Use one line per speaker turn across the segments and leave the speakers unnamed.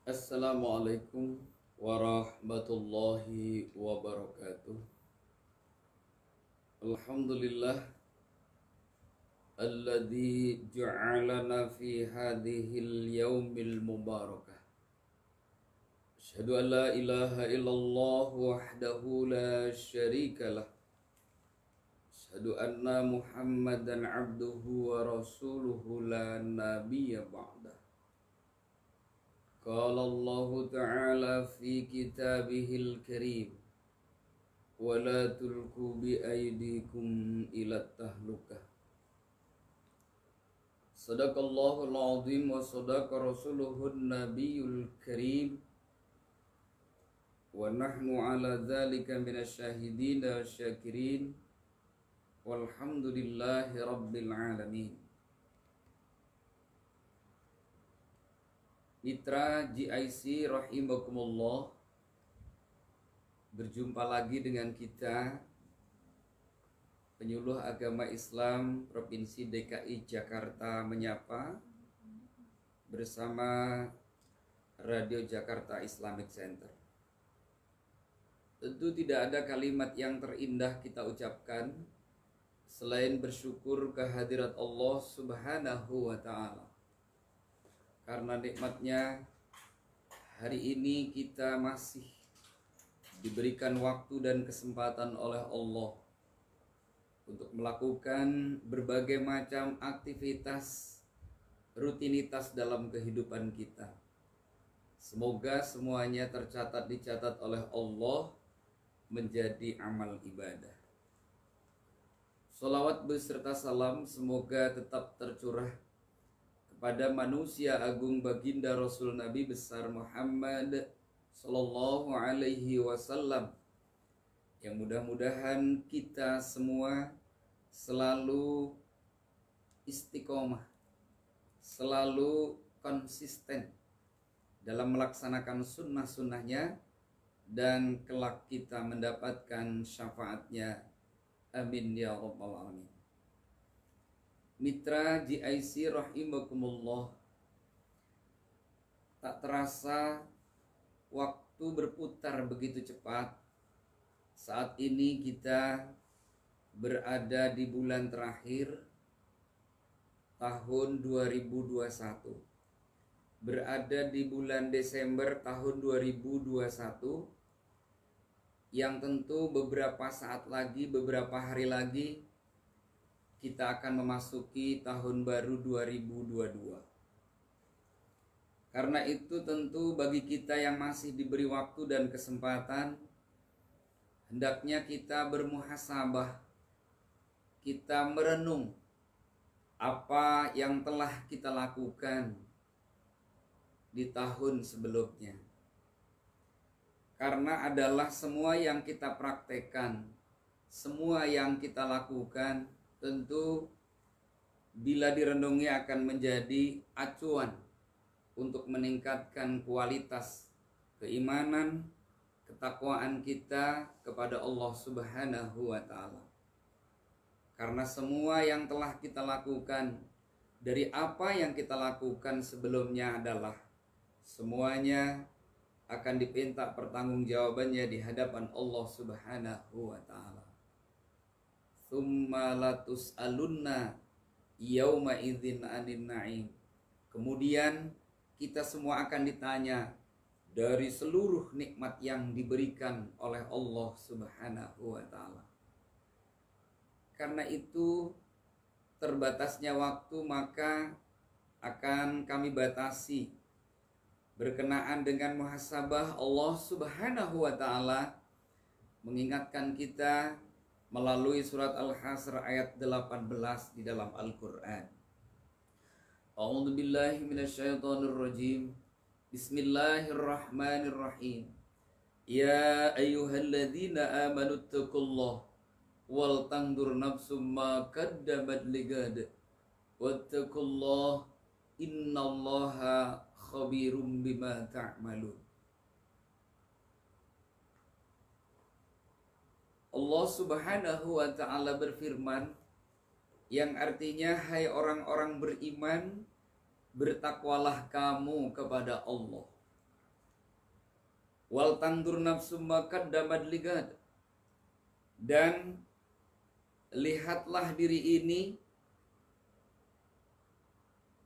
Assalamualaikum warahmatullahi wabarakatuh. Alhamdulillah alladzi ja'alana fi hadhil yaumil mubarakah. Asyhadu an la ilaha illallah wahdahu la syarikalah. Asyhadu anna Muhammadan abduhu wa rasuluhu la nabiyya ba'dah. Qala Allah Ta'ala fi kitabihil karim wa la tulqu bi aydikum ila tahlukah. Sadaqallahul azim wa sadaqa rasuluhun nabiyul karim wa nahnu ala dzalika minasyahidin wa syakirin walhamdulillahi rabbil alamin. Mitra GIC rahimakumullah, berjumpa lagi dengan kita penyuluh agama Islam Provinsi DKI Jakarta menyapa bersama Radio Jakarta Islamic Center. Tentu tidak ada kalimat yang terindah kita ucapkan selain bersyukur kehadirat Allah Subhanahu wa Ta'ala. Karena nikmatnya hari ini kita masih diberikan waktu dan kesempatan oleh Allah untuk melakukan berbagai macam aktivitas rutinitas dalam kehidupan kita. Semoga semuanya dicatat oleh Allah menjadi amal ibadah. Sholawat beserta salam semoga tetap tercurah pada manusia agung baginda Rasul Nabi besar Muhammad Sallallahu Alaihi Wasallam, yang mudah-mudahan kita semua selalu istiqomah, selalu konsisten dalam melaksanakan sunnah-sunnahnya, dan kelak kita mendapatkan syafaatnya. Amin ya rabbal alamin. Mitra GIC rahimakumullah, tak terasa waktu berputar begitu cepat. Saat ini kita berada di bulan terakhir tahun 2021, berada di bulan Desember tahun 2021, yang tentu beberapa saat lagi, beberapa hari lagi kita akan memasuki tahun baru 2022. Karena itu tentu bagi kita yang masih diberi waktu dan kesempatan, hendaknya kita bermuhasabah, kita merenung apa yang telah kita lakukan di tahun sebelumnya. Karena adalah semua yang kita praktekkan, semua yang kita lakukan, tentu bila direnungi akan menjadi acuan untuk meningkatkan kualitas keimanan, ketakwaan kita kepada Allah Subhanahu wa Ta'ala. Karena semua yang telah kita lakukan, dari apa yang kita lakukan sebelumnya adalah semuanya akan diminta pertanggungjawabannya di hadapan Allah Subhanahu wa Ta'ala. Tsumma latus'alunna yauma idzin 'anin na'im. Kemudian kita semua akan ditanya dari seluruh nikmat yang diberikan oleh Allah Subhanahu wa Ta'ala. Karena itu terbatasnya waktu, maka akan kami batasi berkenaan dengan muhasabah. Allah Subhanahu wa Ta'ala mengingatkan kita melalui surat Al-Hasr ayat 18 di dalam Al-Quran. A'udzu billahi minasyaitonir rajim. Bismillahirrahmanirrahim. Ya ayyuhalladzina amanu taqullaha wal tandur nafsum ma qaddamat ligad wattaqullaha innallaha khabirum bima ta'malun. Allah Subhanahu wa Ta'ala berfirman, yang artinya, hai orang-orang beriman, bertakwalah kamu kepada Allah. Wal tangdur nafsum ma qaddamat ligad. Dan lihatlah diri ini,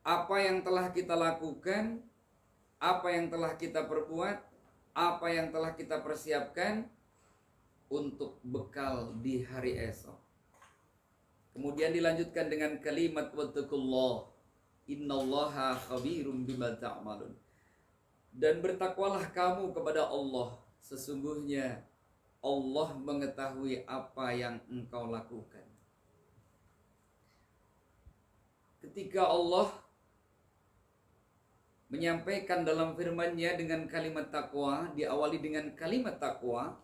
apa yang telah kita lakukan, apa yang telah kita perbuat, apa yang telah kita persiapkan untuk bekal di hari esok. Kemudian dilanjutkan dengan kalimat wattaqullah innallaha khabirum bima ta'malun. Dan bertakwalah kamu kepada Allah, sesungguhnya Allah mengetahui apa yang engkau lakukan. Ketika Allah menyampaikan dalam firman-Nya dengan kalimat takwa, diawali dengan kalimat takwa,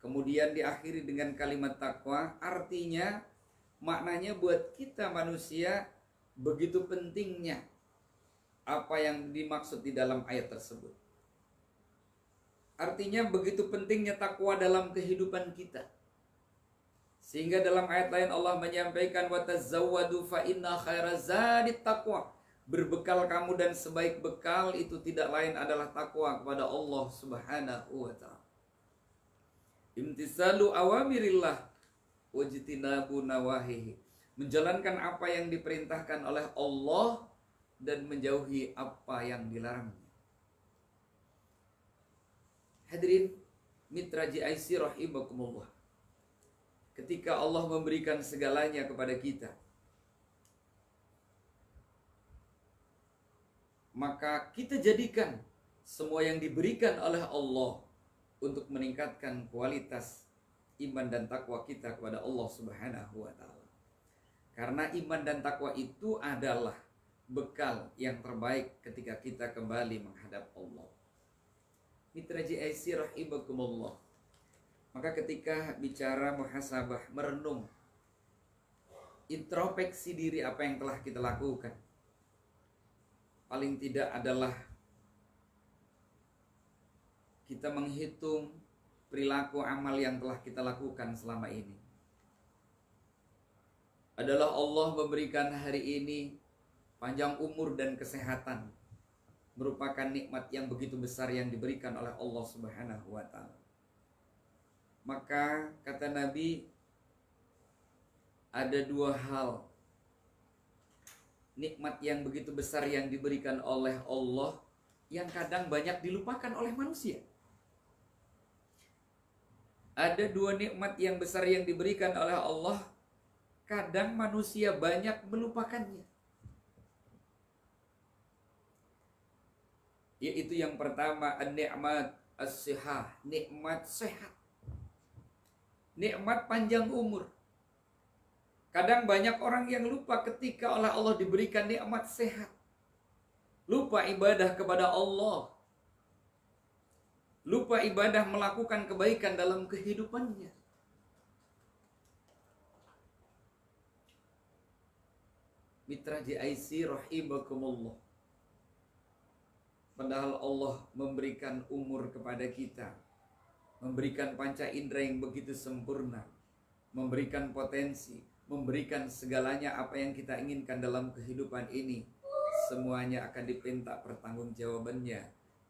kemudian diakhiri dengan kalimat takwa, artinya maknanya buat kita manusia begitu pentingnya apa yang dimaksud di dalam ayat tersebut. Artinya begitu pentingnya takwa dalam kehidupan kita. Sehingga dalam ayat lain Allah menyampaikan wa tazawwadu fa inna khairaz zadit taqwa. Berbekal kamu dan sebaik bekal itu tidak lain adalah takwa kepada Allah Subhanahu wa taala. Imtisalu awamirillah wajtinabu nawahihi. Menjalankan apa yang diperintahkan oleh Allah dan menjauhi apa yang dilarangnya. Hadirin mitra GIC rahimakumullah. Ketika Allah memberikan segalanya kepada kita, maka kita jadikan semua yang diberikan oleh Allah untuk meningkatkan kualitas iman dan takwa kita kepada Allah Subhanahu wa taala. Karena iman dan takwa itu adalah bekal yang terbaik ketika kita kembali menghadap Allah. Mitra GIC rahimakumullah. Maka ketika bicara muhasabah, merenung, introspeksi diri apa yang telah kita lakukan, paling tidak adalah kita menghitung perilaku amal yang telah kita lakukan selama ini. Adalah Allah memberikan hari ini panjang umur dan kesehatan, merupakan nikmat yang begitu besar yang diberikan oleh Allah Subhanahu wa taala. Maka kata Nabi, ada dua hal nikmat yang begitu besar yang diberikan oleh Allah yang kadang banyak dilupakan oleh manusia. Ada dua nikmat yang besar yang diberikan oleh Allah, kadang manusia banyak melupakannya. Yaitu yang pertama, an-ni'mat as-sihah, nikmat sehat. Nikmat panjang umur. Kadang banyak orang yang lupa ketika oleh Allah diberikan nikmat sehat. Lupa ibadah kepada Allah. Lupa ibadah melakukan kebaikan dalam kehidupannya. Mitra GIC rahimakumullah. Padahal Allah memberikan umur kepada kita, memberikan panca indera yang begitu sempurna, memberikan potensi, memberikan segalanya apa yang kita inginkan dalam kehidupan ini. Semuanya akan diminta pertanggungjawabannya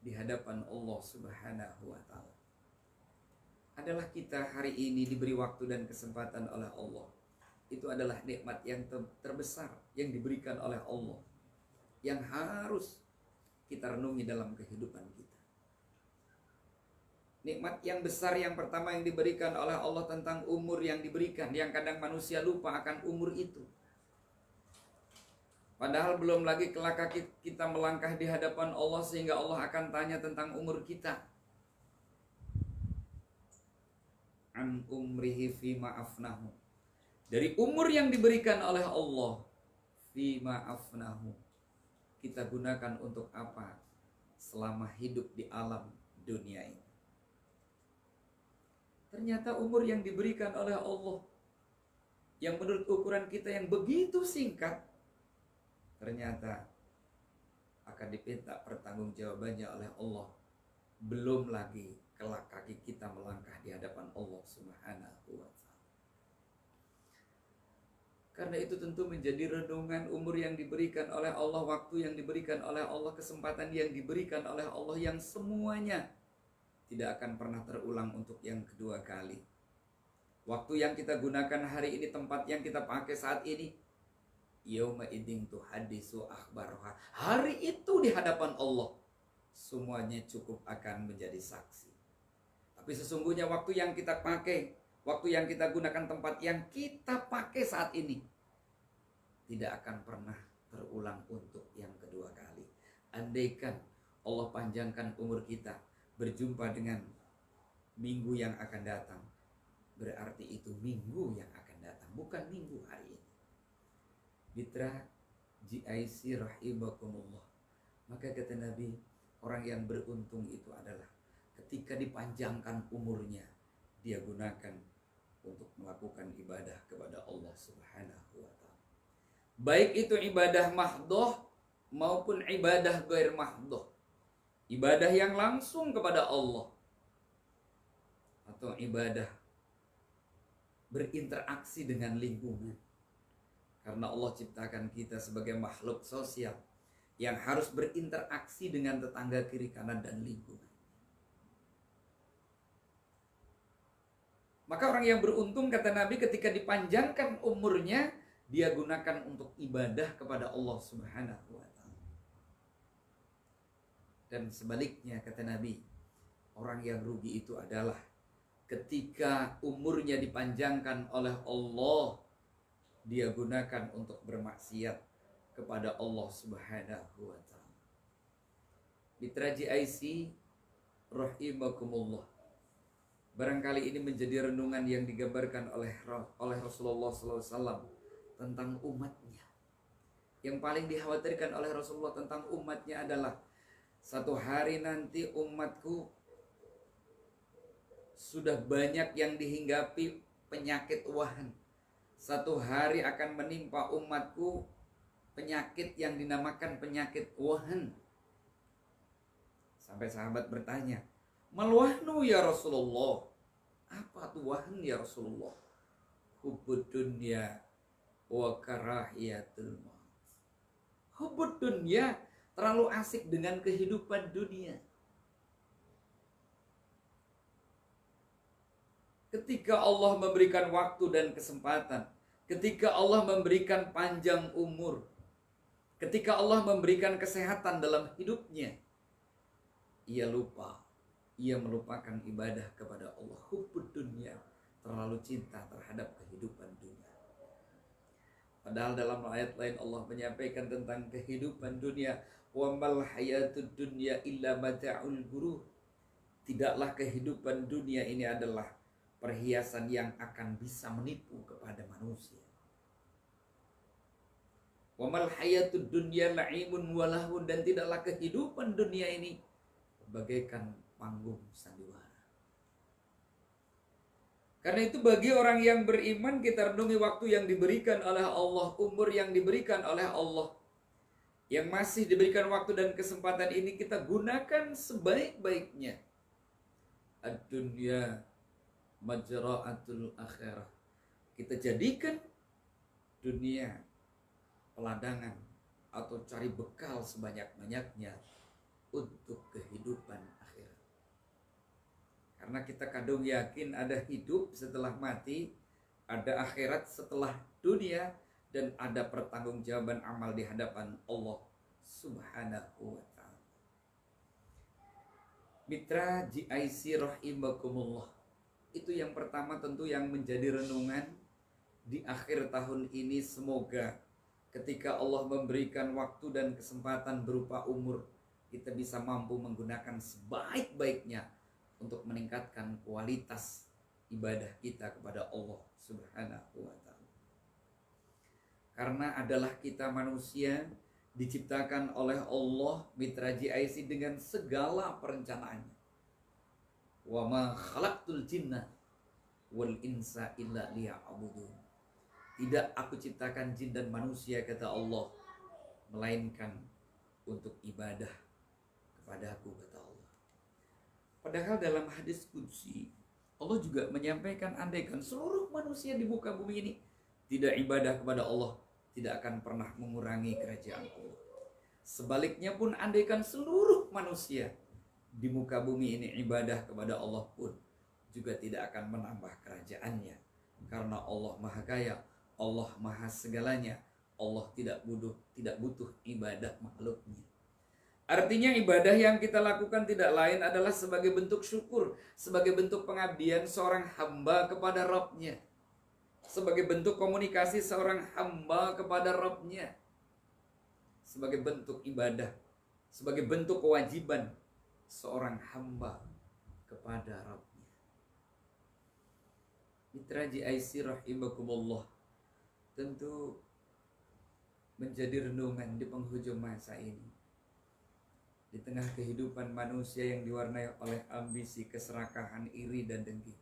di hadapan Allah Subhanahu wa taala. Adalah kita hari ini diberi waktu dan kesempatan oleh Allah. Itu adalah nikmat yang terbesar yang diberikan oleh Allah, yang harus kita renungi dalam kehidupan kita. Nikmat yang besar yang pertama yang diberikan oleh Allah tentang umur yang diberikan, yang kadang manusia lupa akan umur itu. Padahal belum lagi kelak kita melangkah di hadapan Allah sehingga Allah akan tanya tentang umur kita. An umrihi fima afnahu. Dari umur yang diberikan oleh Allah, fima afnahu, kita gunakan untuk apa selama hidup di alam dunia ini. Ternyata umur yang diberikan oleh Allah, yang menurut ukuran kita yang begitu singkat, ternyata akan diminta pertanggungjawabannya oleh Allah. Belum lagi kelak kaki kita melangkah di hadapan Allah Subhanahu wa taala. Karena itu tentu menjadi renungan umur yang diberikan oleh Allah, waktu yang diberikan oleh Allah, kesempatan yang diberikan oleh Allah, yang semuanya tidak akan pernah terulang untuk yang kedua kali. Waktu yang kita gunakan hari ini, tempat yang kita pakai saat ini, yauma idzin tuhaddisu akhbaraha. Hari itu di hadapan Allah semuanya cukup akan menjadi saksi. Tapi sesungguhnya waktu yang kita pakai, waktu yang kita gunakan, tempat yang kita pakai saat ini tidak akan pernah terulang untuk yang kedua kali. Andaikan Allah panjangkan umur kita berjumpa dengan minggu yang akan datang, berarti itu minggu yang akan datang, bukan minggu hari ini. Mitra GIC rahimakumullah. Maka kata Nabi, orang yang beruntung itu adalah ketika dipanjangkan umurnya, dia gunakan untuk melakukan ibadah kepada Allah Subhanahu wa ta'ala. Baik itu ibadah mahdoh maupun ibadah ghair mahdoh. Ibadah yang langsung kepada Allah atau ibadah berinteraksi dengan lingkungan. Karena Allah ciptakan kita sebagai makhluk sosial yang harus berinteraksi dengan tetangga kiri kanan dan lingkungan. Maka orang yang beruntung, kata Nabi, ketika dipanjangkan umurnya, dia gunakan untuk ibadah kepada Allah Subhanahu wa ta'ala. Dan sebaliknya, kata Nabi, orang yang rugi itu adalah ketika umurnya dipanjangkan oleh Allah, dia gunakan untuk bermaksiat kepada Allah Subhanahu wa ta'ala. Mitra GIC rahimakumullah. Barangkali ini menjadi renungan yang digambarkan oleh Rasulullah SAW tentang umatnya. Yang paling dikhawatirkan oleh Rasulullah tentang umatnya adalah satu hari nanti umatku sudah banyak yang dihinggapi penyakit wahan. Satu hari akan menimpa umatku penyakit yang dinamakan penyakit wahan. Sampai sahabat bertanya, "Mal wahnu ya Rasulullah?" Apa tuh wahan ya Rasulullah? Hubbud dunya wa karahiyatul maut. Hubbud dunya, terlalu asik dengan kehidupan dunia. Ketika Allah memberikan waktu dan kesempatan, ketika Allah memberikan panjang umur, ketika Allah memberikan kesehatan dalam hidupnya, ia lupa, ia melupakan ibadah kepada Allah. Hubbud dunya, terlalu cinta terhadap kehidupan dunia. Padahal dalam ayat lain Allah menyampaikan tentang kehidupan dunia, wa mal hayatud dunya illa mata'ul ghurur. Tidaklah kehidupan dunia ini adalah perhiasan yang akan bisa menipu kepada manusia. Wa mal hayatud dunya la'imun wa lahun, dan tidaklah kehidupan dunia ini bagaikan panggung sandiwara. Karena itu bagi orang yang beriman, kita renungi waktu yang diberikan oleh Allah, umur yang diberikan oleh Allah, yang masih diberikan waktu dan kesempatan ini kita gunakan sebaik-baiknya. Ad-dunya majra'atul akhirah. Kita jadikan dunia peladangan atau cari bekal sebanyak-banyaknya untuk kehidupan akhirat. Karena kita kadung yakin ada hidup setelah mati, ada akhirat setelah dunia, dan ada pertanggungjawaban amal di hadapan Allah Subhanahu wa ta'ala. Mitra GIC rahimakumullah. Itu yang pertama tentu yang menjadi renungan di akhir tahun ini. Semoga ketika Allah memberikan waktu dan kesempatan berupa umur, kita bisa mampu menggunakan sebaik-baiknya untuk meningkatkan kualitas ibadah kita kepada Allah Subhanahu wa ta'ala. Karena adalah kita manusia diciptakan oleh Allah, mitra GIC, dengan segala perencanaannya. Wa ma khalaqtul jinna wal insa illa liya'budun. Tidak aku ciptakan jin dan manusia, kata Allah, melainkan untuk ibadah kepadaku, kata Allah. Padahal dalam hadis qudsi Allah juga menyampaikan, andaikan seluruh manusia di muka bumi ini tidak ibadah kepada Allah, tidak akan pernah mengurangi kerajaan Allah. Sebaliknya pun, andaikan seluruh manusia di muka bumi ini ibadah kepada Allah pun juga tidak akan menambah kerajaannya. Karena Allah Maha Kaya, Allah Maha segalanya. Allah tidak butuh ibadah makhluknya. Artinya ibadah yang kita lakukan tidak lain adalah sebagai bentuk syukur, sebagai bentuk pengabdian seorang hamba kepada Rabb-nya, sebagai bentuk komunikasi seorang hamba kepada Rabb-nya, sebagai bentuk ibadah, sebagai bentuk kewajiban seorang hamba kepada Rabb-nya. Mitra GIC rahimakumullah, tentu menjadi renungan di penghujung masa ini. Di tengah kehidupan manusia yang diwarnai oleh ambisi, keserakahan, iri, dan dengki.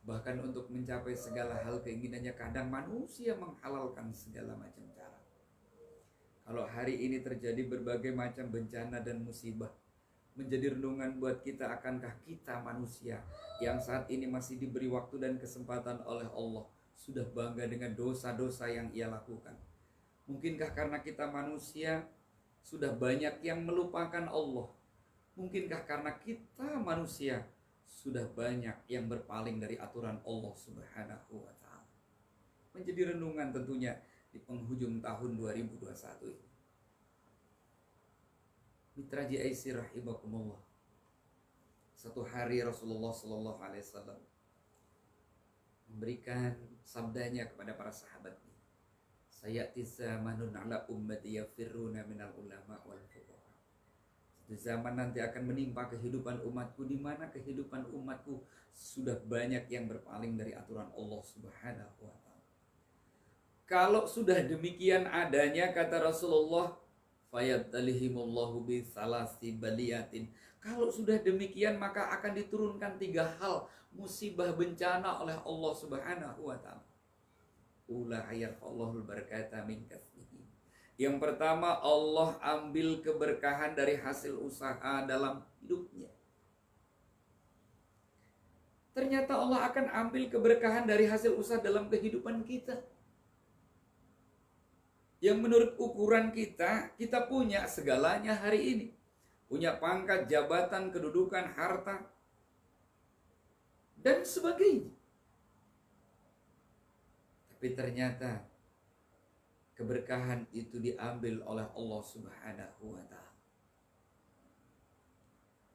Bahkan untuk mencapai segala hal keinginannya, kadang manusia menghalalkan segala macam cara. Kalau hari ini terjadi berbagai macam bencana dan musibah, menjadi renungan buat kita, akankah kita manusia yang saat ini masih diberi waktu dan kesempatan oleh Allah sudah bangga dengan dosa-dosa yang ia lakukan? Mungkinkah karena kita manusia sudah banyak yang melupakan Allah? Mungkinkah karena kita manusia sudah banyak yang berpaling dari aturan Allah Subhanahu wa ta'ala? Menjadi renungan tentunya di penghujung tahun 2021 ini. Mitra GIC rahimakumullah, satu hari Rasulullah sallallahu alaihi wasallam memberikan sabdanya kepada para sahabatnya. Sayati zamanun ala ummati yafirruna minal ulama wal fuqaha. Suatu zaman nanti akan menimpa kehidupan umatku, di mana kehidupan umatku sudah banyak yang berpaling dari aturan Allah Subhanahu wa ta'ala. Kalau sudah demikian adanya, kata Rasulullah, fayabtalihimullahu bi salasi baliyatin. Kalau sudah demikian, maka akan diturunkan 3 hal musibah bencana oleh Allah Subhanahu wa ta'ala. Allahul barakata min kasbihi. Yang pertama, Allah ambil keberkahan dari hasil usaha dalam hidupnya. Ternyata Allah akan ambil keberkahan dari hasil usaha dalam kehidupan kita. Yang menurut ukuran kita punya segalanya hari ini. Punya pangkat, jabatan, kedudukan, harta, dan sebagainya. Tapi ternyata keberkahan itu diambil oleh Allah Subhanahu wa ta'ala.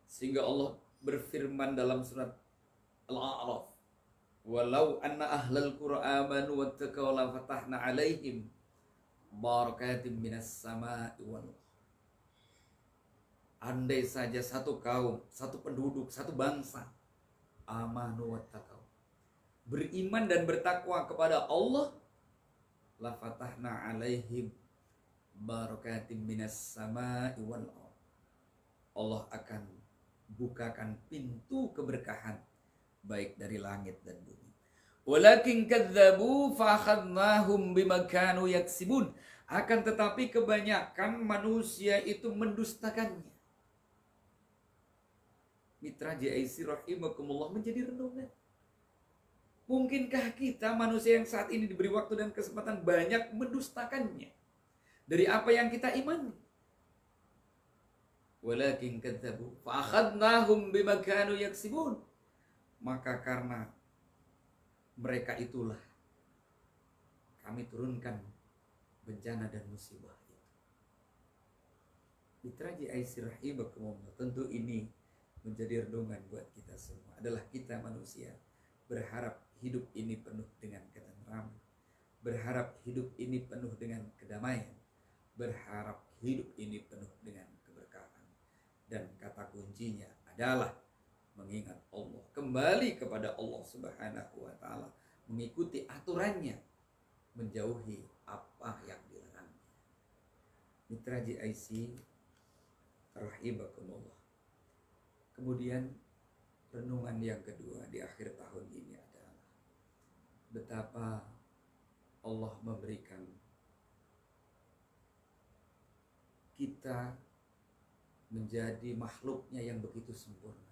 Sehingga Allah berfirman dalam surat Al-A'raf, walau anna ahlal qura amanu wattaqaw la fatahna alaihim barakatim minas sama'i wal ardh. Andai saja satu kaum, satu penduduk, satu bangsa amanu wattaqaw, beriman dan bertakwa kepada Allah, la fatahna alaihim barakatim minas sama'i wal ardh. Allah akan bukakan pintu keberkahan baik dari langit dan bumi. Walakin kadzabu fa akhadnahum bima kanu yaksibun. Akan tetapi kebanyakan manusia itu mendustakannya. Mitra GIC rahimakumullah, menjadi renungan. Mungkinkah kita manusia yang saat ini diberi waktu dan kesempatan banyak mendustakannya dari apa yang kita imani? Walakin kadzabu fa akhadnahum bima kanu yaksibun. Maka karena mereka itulah kami turunkan bencana dan musibah itu. Mitra GIC rahimakumullah, tentu ini menjadi renungan buat kita semua. Adalah kita manusia berharap hidup ini penuh dengan ketentraman, berharap hidup ini penuh dengan kedamaian, berharap hidup ini penuh dengan keberkahan. Dan kata kuncinya adalah mengingat Allah, kembali kepada Allah Subhanahu wa ta'ala, mengikuti aturannya, menjauhi apa yang dilarangnya. Mitra GIC rahimakumullah. Kemudian renungan yang kedua di akhir tahun ini adalah betapa Allah memberikan kita menjadi makhluknya yang begitu sempurna.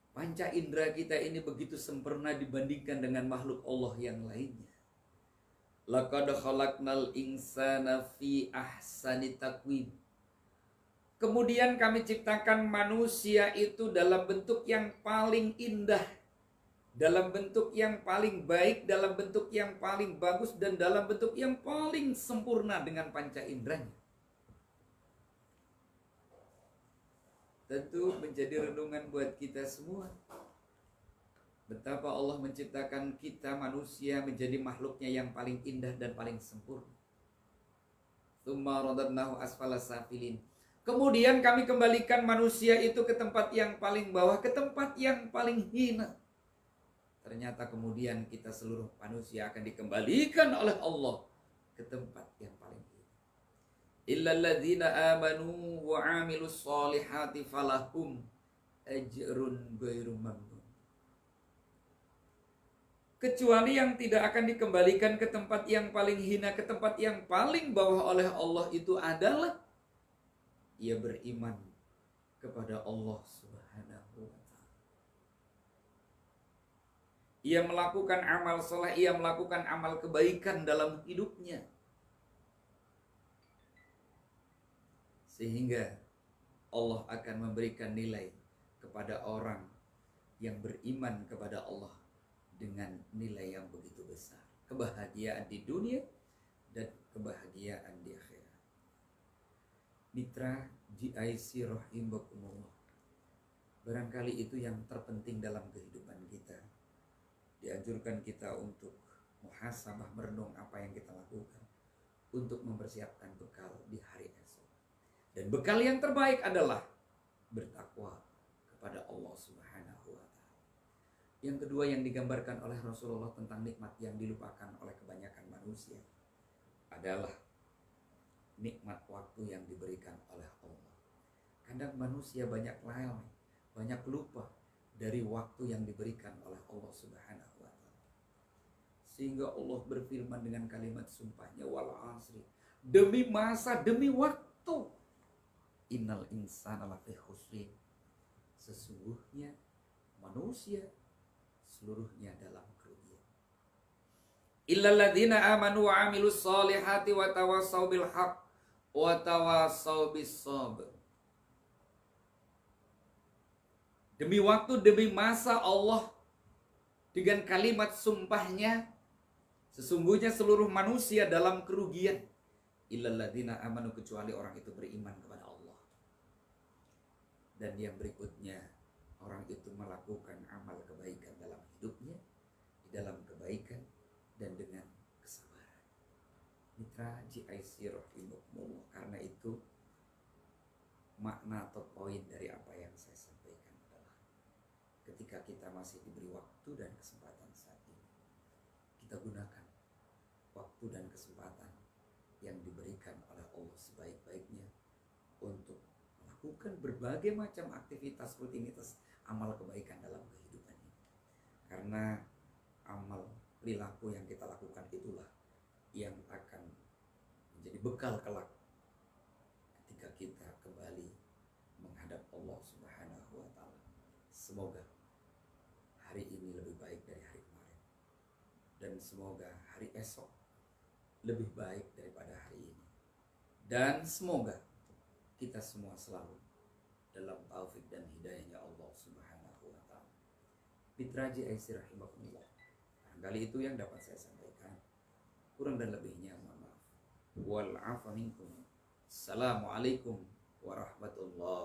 Panca indera kita ini begitu sempurna dibandingkan dengan makhluk Allah yang lainnya. Laqad khalaqnal insana fi ahsani taqwim. Kemudian kami ciptakan manusia itu dalam bentuk yang paling indah, dalam bentuk yang paling baik, dalam bentuk yang paling bagus, dan dalam bentuk yang paling sempurna dengan panca inderanya. Tentu menjadi renungan buat kita semua. Betapa Allah menciptakan kita manusia menjadi makhluknya yang paling indah dan paling sempurna. Tsumma radadnahu asfala safilin. Kemudian kami kembalikan manusia itu ke tempat yang paling bawah, ke tempat yang paling hina. Ternyata kemudian kita seluruh manusia akan dikembalikan oleh Allah ke tempat yang paling hina. Illal ladzina amanu wa 'amilus sholihati falahum ajrun ghairu mamnun. Kecuali yang tidak akan dikembalikan ke tempat yang paling hina, ke tempat yang paling bawah oleh Allah itu adalah ia beriman kepada Allah Subhanahu wa ta'ala. Ia melakukan amal saleh, ia melakukan amal kebaikan dalam hidupnya. Sehingga Allah akan memberikan nilai kepada orang yang beriman kepada Allah dengan nilai yang begitu besar. Kebahagiaan di dunia dan kebahagiaan di akhirat. Mitra GIC rahimakumullah. Barangkali itu yang terpenting dalam kehidupan kita. Dianjurkan kita untuk muhasabah, merenung apa yang kita lakukan untuk mempersiapkan bekal di hari esok. Dan bekal yang terbaik adalah bertakwa kepada Allah Subhanahu wa ta'ala. Yang kedua yang digambarkan oleh Rasulullah tentang nikmat yang dilupakan oleh kebanyakan manusia adalah nikmat waktu yang diberikan oleh Allah. Kadang manusia banyak lalai, banyak lupa dari waktu yang diberikan oleh Allah Subhanahu wa ta'ala. Sehingga Allah berfirman dengan kalimat sumpahnya, wal asri, demi masa, demi waktu, innal insana lafi khusrin, sesungguhnya manusia seluruhnya dalam kerugian. Illal ladzina amanu wa 'amilus sholihati wa tawassaw bil haqq wa tawassaw bis sabr. Demi waktu, demi masa, Allah dengan kalimat sumpahnya, sesungguhnya seluruh manusia dalam kerugian. Illal ladzina amanu, kecuali orang itu beriman kepada Allah. Dan yang berikutnya, orang itu melakukan amal kebaikan dalam hidupnya, di dalam kebaikan dan dengan kesabaran. Mitra GIC rahimakumullah, karena itu makna atau poin dari apa yang saya sampaikan adalah ketika kita masih diberi waktu dan kesempatan saat ini, kita gunakan waktu dan kesempatan yang diberikan oleh Allah sebaik-baiknya untuk melakukan berbagai macam aktivitas rutinitas amal kebaikan dalam kehidupan ini. Karena amal perilaku yang kita lakukan itulah yang akan menjadi bekal kelak ketika kita kembali menghadap Allah Subhanahu wa ta'ala. Semoga hari ini lebih baik dari hari kemarin, dan semoga hari esok lebih baik daripada hari ini, dan semoga kita semua selalu dalam taufik dan hidayahnya Allah Subhanahu wa ta'ala. Mitra GIC rahimakumullah, barangkali itu yang dapat saya sampaikan. Kurang dan lebihnya mohon maaf. Wal 'afwa minkum. Assalamualaikum warahmatullahi